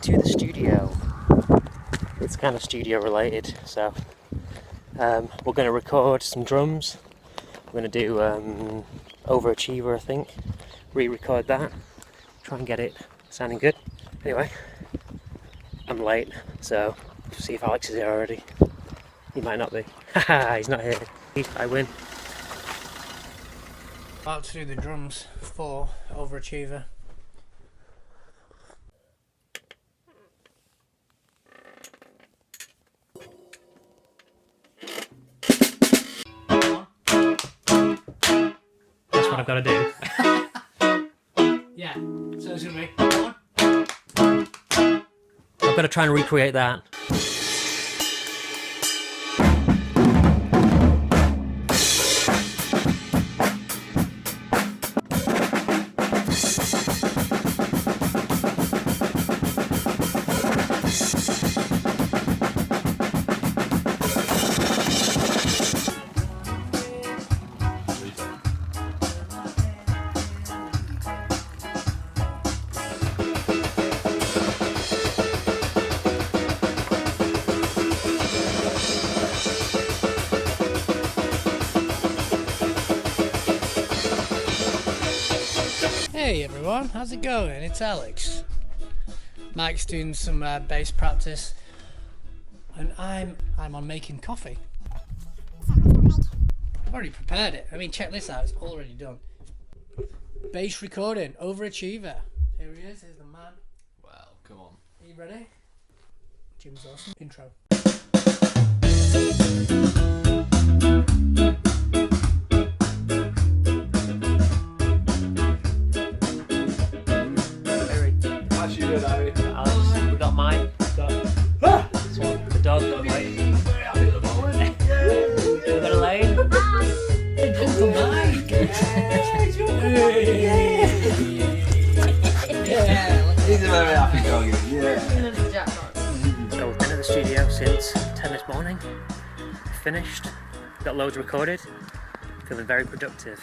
to the studio. It's kind of studio related, so we're going to record some drums. We're going to do Overachiever, I think. Re-record that, try and get it sounding good. Anyway, I'm late, so we'll see if Alex is here already. He might not be. Haha, he's not here. I win. About to do the drums for Overachiever. That's what I've got to do. Yeah, so it's gonna be one. I've got to try and recreate that. Hey everyone, how's it going? It's Alex. Mike's doing some bass practice, and I'm on making coffee. I've already prepared it. I mean, check this out, it's already done. Bass recording, Overachiever. Here he is, here's the man. Well, come on. Are you ready? Jim's awesome. Intro. We got Mike, the dog, right? We got Elaine. Uncle Mike! He's a very happy dog, yeah. Jackpot. So we've been at the studio since 10 this morning. Finished, got loads recorded, feeling very productive.